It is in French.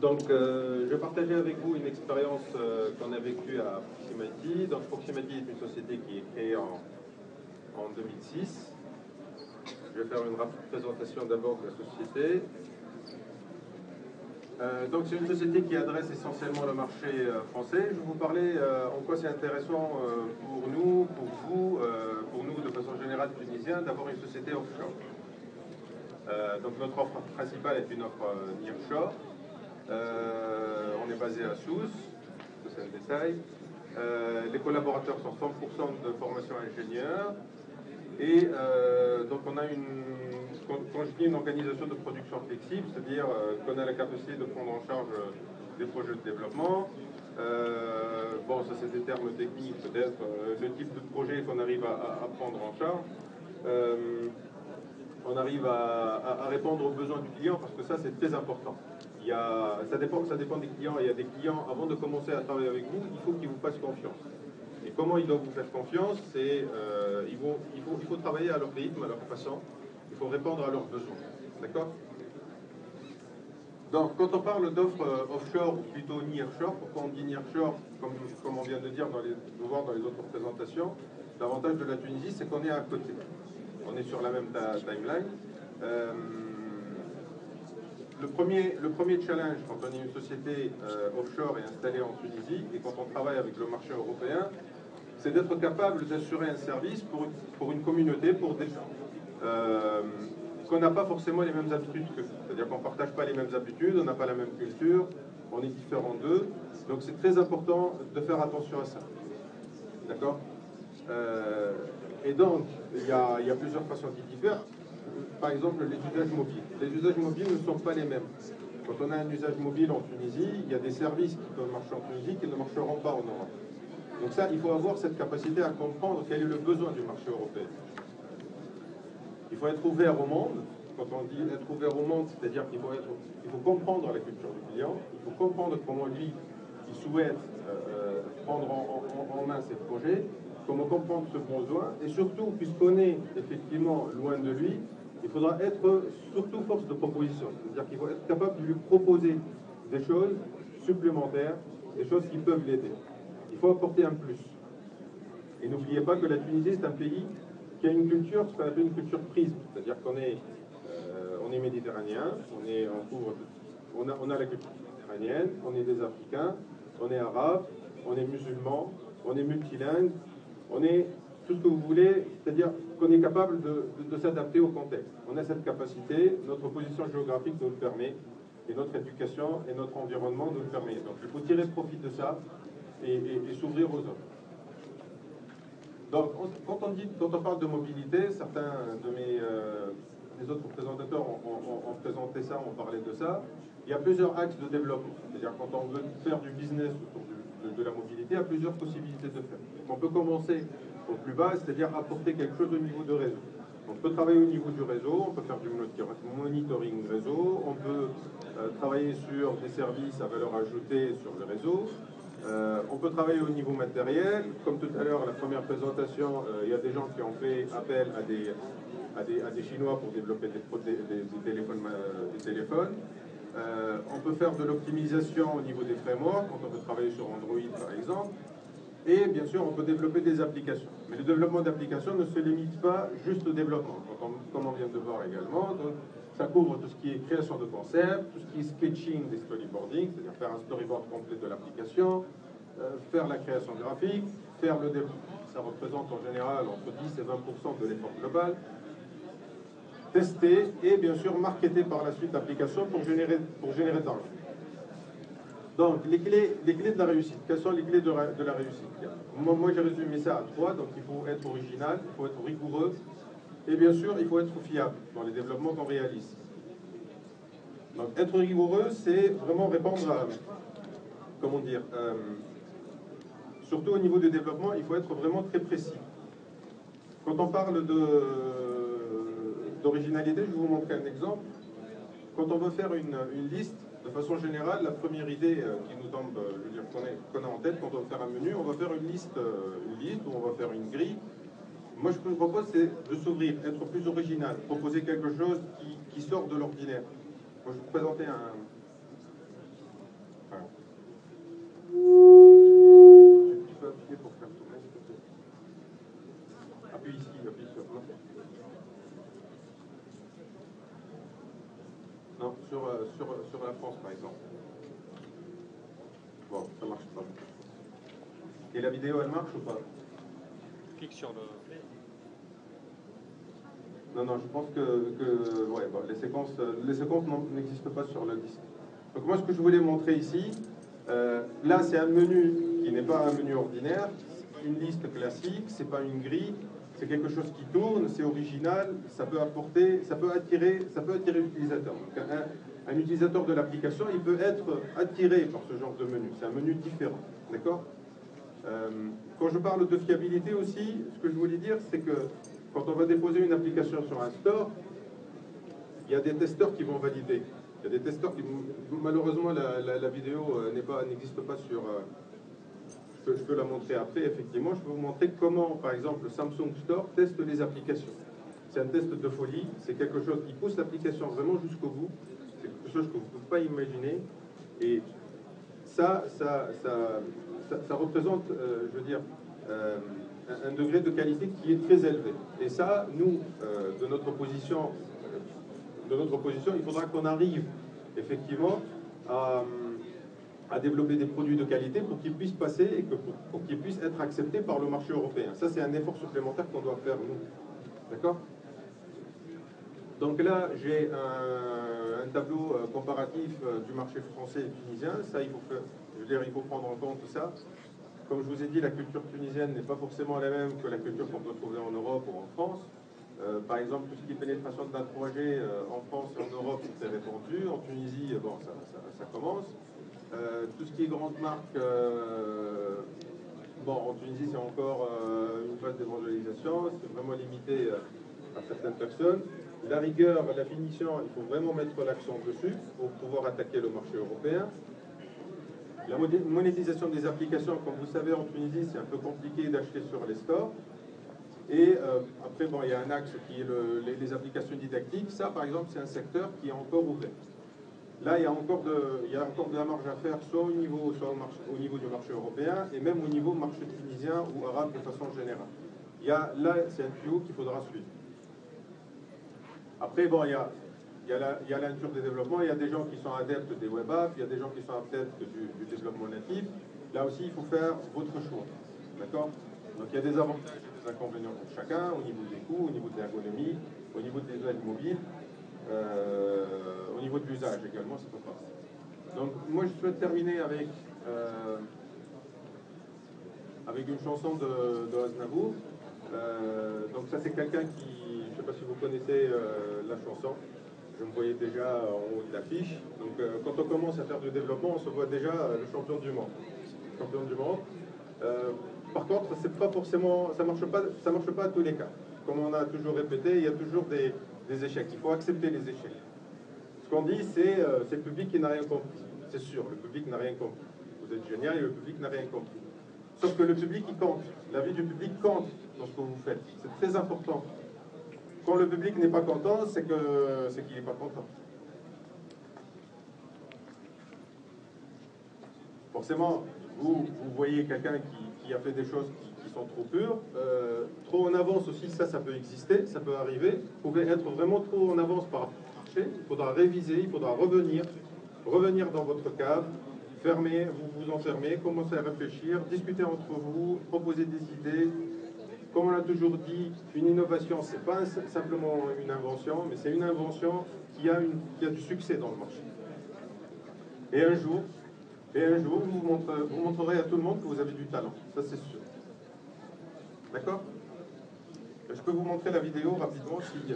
Donc, je vais partager avec vous une expérience qu'on a vécue à Proximity. Donc, Proximity est une société qui est créée en 2006. Je vais faire une rapide présentation d'abord de la société. Donc, c'est une société qui adresse essentiellement le marché français. Je vais vous parler en quoi c'est intéressant pour nous, pour vous, pour nous de façon générale tunisiens, d'avoir une société offshore. Donc, notre offre principale est une offre nearshore. On est basé à Sousse, c'est un détail. Les collaborateurs sont 100% de formation ingénieur. Et donc on a quand je dis une organisation de production flexible, c'est-à-dire qu'on a la capacité de prendre en charge des projets de développement. Bon, ça c'est des termes techniques peut-être, le type de projet qu'on arrive à prendre en charge. On arrive à répondre aux besoins du client parce que ça c'est très important. Ça dépend des clients. Il y a des clients, avant de commencer à travailler avec vous, il faut qu'ils vous fassent confiance. Et comment ils doivent vous faire confiance? Il faut travailler à leur rythme, à leur façon. Il faut répondre à leurs besoins. D'accord? Donc, quand on parle d'offres offshore ou plutôt nearshore, pourquoi on dit nearshore, comme on vient de dire, de voir dans les autres présentations, l'avantage de la Tunisie, c'est qu'on est à côté. On est sur la même timeline. Le premier challenge quand on est une société offshore et installée en Tunisie, et quand on travaille avec le marché européen, c'est d'être capable d'assurer un service pour une communauté, pour des gens qu'on n'a pas forcément les mêmes habitudes qu'eux. C'est-à-dire qu'on ne partage pas les mêmes habitudes, on n'a pas la même culture, on est différent d'eux. Donc c'est très important de faire attention à ça. D'accord? Et donc, il y a plusieurs façons qui diffèrent. Par exemple, les usages mobiles. Les usages mobiles ne sont pas les mêmes. Quand on a un usage mobile en Tunisie, il y a des services qui peuvent marcher en Tunisie qui ne marcheront pas en Europe. Donc ça, il faut avoir cette capacité à comprendre quel est le besoin du marché européen. Il faut être ouvert au monde. Quand on dit être ouvert au monde, c'est-à-dire qu'il faut comprendre la culture du client, il faut comprendre comment lui, il souhaite prendre en main ses projets, comment comprendre ce besoin, et surtout, puisqu'on est effectivement loin de lui, il faudra être surtout force de proposition. C'est-à-dire qu'il faut être capable de lui proposer des choses supplémentaires, des choses qui peuvent l'aider. Il faut apporter un plus. Et n'oubliez pas que la Tunisie est un pays qui a une culture, ce qu'on appelle une culture prisme. C'est-à-dire qu'on est, on est méditerranéen, on a la culture méditerranéenne, on est des Africains, on est arabes, on est musulmans, on est multilingue, on est tout ce que vous voulez, c'est-à-dire qu'on est capable de s'adapter au contexte. On a cette capacité, notre position géographique nous le permet, et notre éducation et notre environnement nous le permet. Donc il faut tirer profit de ça et s'ouvrir aux autres. Donc quand on parle de mobilité, certains de mes autres présentateurs ont présenté ça, ont parlé de ça. Il y a plusieurs axes de développement. C'est-à-dire quand on veut faire du business autour de la mobilité, il y a plusieurs possibilités de faire. On peut commencer au plus bas, c'est-à-dire apporter quelque chose au niveau de réseau. On peut travailler au niveau du réseau, on peut faire du monitoring réseau, on peut travailler sur des services à valeur ajoutée sur le réseau, on peut travailler au niveau matériel. Comme tout à l'heure, la première présentation, il y a des gens qui ont fait appel à des Chinois pour développer des téléphones. On peut faire de l'optimisation au niveau des frameworks, quand on veut travailler sur Android par exemple. Et bien sûr, on peut développer des applications. Mais le développement d'applications ne se limite pas juste au développement, comme on vient de voir également. Donc, ça couvre tout ce qui est création de concepts, tout ce qui est sketching des storyboarding, c'est-à-dire faire un storyboard complet de l'application, faire la création graphique, faire le développement. Ça représente en général entre 10 et 20% de l'effort global. Tester et bien sûr marketer par la suite l'application pour générer de l'argent. Donc, les clés de la réussite. Quelles sont les clés de la réussite? Moi j'ai résumé ça à 3. Donc, il faut être original, il faut être rigoureux, et bien sûr, il faut être fiable dans les développements qu'on réalise. Donc, être rigoureux, c'est vraiment répondre à, comment dire, surtout au niveau du développement, il faut être vraiment très précis. Quand on parle d'originalité, je vais vous montrer un exemple. Quand on veut faire une liste, de façon générale, la première idée qui nous tombe, je veux dire, qu'on a en tête, quand on va faire un menu, on va faire une liste où on va faire une grille. Moi, ce que je propose, c'est de s'ouvrir, être plus original, proposer quelque chose qui sort de l'ordinaire. Moi, je vais vous présenter Ouais. Tu peux appuyer pour faire tourner, s'il te plaît. Appuie ici, appuie sur. Non, sur la France, par exemple. Bon, ça marche pas. Et la vidéo, elle marche ou pas? Clique sur le... Non, non, je pense que ouais, bon, les séquences n'existent pas sur le disque. Donc moi, ce que je voulais montrer ici, là, c'est un menu qui n'est pas un menu ordinaire, c'est une liste classique, c'est pas une grille, c'est quelque chose qui tourne, c'est original, ça peut apporter, ça peut attirer l'utilisateur. Donc un utilisateur de l'application, il peut être attiré par ce genre de menu. C'est un menu différent, d'accord? Quand je parle de fiabilité aussi, ce que je voulais dire, c'est que quand on va déposer une application sur un store, il y a des testeurs qui vont valider. Il y a des testeurs qui, malheureusement, la vidéo n'existe pas sur... je peux la montrer après, effectivement. Je peux vous montrer comment, par exemple, le Samsung Store teste les applications. C'est un test de folie, c'est quelque chose qui pousse l'application vraiment jusqu'au bout. C'est quelque chose que vous ne pouvez pas imaginer. Et ça représente, je veux dire, un degré de qualité qui est très élevé. Et ça, nous, de notre position, il faudra qu'on arrive effectivement à développer des produits de qualité pour qu'ils puissent passer et pour qu'ils puissent être acceptés par le marché européen. Ça, c'est un effort supplémentaire qu'on doit faire, nous. D'accord? Donc là, j'ai un tableau comparatif du marché français et tunisien. Ça, il faut prendre en compte ça. Comme je vous ai dit, la culture tunisienne n'est pas forcément la même que la culture qu'on peut trouver en Europe ou en France. Par exemple, tout ce qui est pénétration de la 3G en France et en Europe, c'est répandu. En Tunisie, bon, ça commence. Tout ce qui est grande marque, bon, en Tunisie, c'est encore une phase d'évangélisation. C'est vraiment limité à certaines personnes. La rigueur, la finition, il faut vraiment mettre l'accent dessus pour pouvoir attaquer le marché européen. La monétisation des applications, comme vous savez, en Tunisie, c'est un peu compliqué d'acheter sur les stores. Et après, bon, il y a un axe qui est les applications didactiques. Ça, par exemple, c'est un secteur qui est encore ouvert. Là, il y a encore de la marge à faire, soit au niveau du marché européen, et même au niveau marché tunisien ou arabe de façon générale. Là, c'est un tuyau qu'il faudra suivre. Après, bon, il y a la nature des développements, il y a des gens qui sont adeptes des web apps, il y a des gens qui sont adeptes du développement natif. Là aussi, il faut faire votre choix. D'accord? Donc il y a des avantages et des inconvénients pour chacun, au niveau des coûts, au niveau de l'ergonomie, au niveau des aides mobiles, au niveau de l'usage également, ça peut passer. Donc moi, je souhaite terminer avec une chanson de Aznavour. Donc ça, c'est quelqu'un qui, je ne sais pas si vous connaissez la chanson, je me voyais déjà en haut de l'affiche. Donc quand on commence à faire du développement, on se voit déjà le champion du monde. Champion du monde. Par contre, c'est pas forcément, ça marche pas à tous les cas. Comme on a toujours répété, il y a toujours des échecs. Il faut accepter les échecs. Ce qu'on dit, c'est le public qui n'a rien compris. C'est sûr, le public n'a rien compris. Vous êtes génial et le public n'a rien compris. Sauf que le public, il compte. L'avis du public compte dans ce que vous faites. C'est très important. Quand le public n'est pas content, c'est qu'il n'est pas content. Forcément, vous voyez quelqu'un qui a fait des choses qui sont trop pures, trop en avance aussi, ça peut exister, ça peut arriver. Vous pouvez être vraiment trop en avance par rapport au marché, il faudra réviser, il faudra revenir dans votre cave, fermer, vous enfermer, commencer à réfléchir, discuter entre vous, proposer des idées. Comme on l'a toujours dit, une innovation, ce n'est pas simplement une invention, mais c'est une invention qui a du succès dans le marché. Et un jour, vous montrerez à tout le monde que vous avez du talent. Ça, c'est sûr. D'accord? Je peux vous montrer la vidéo rapidement si...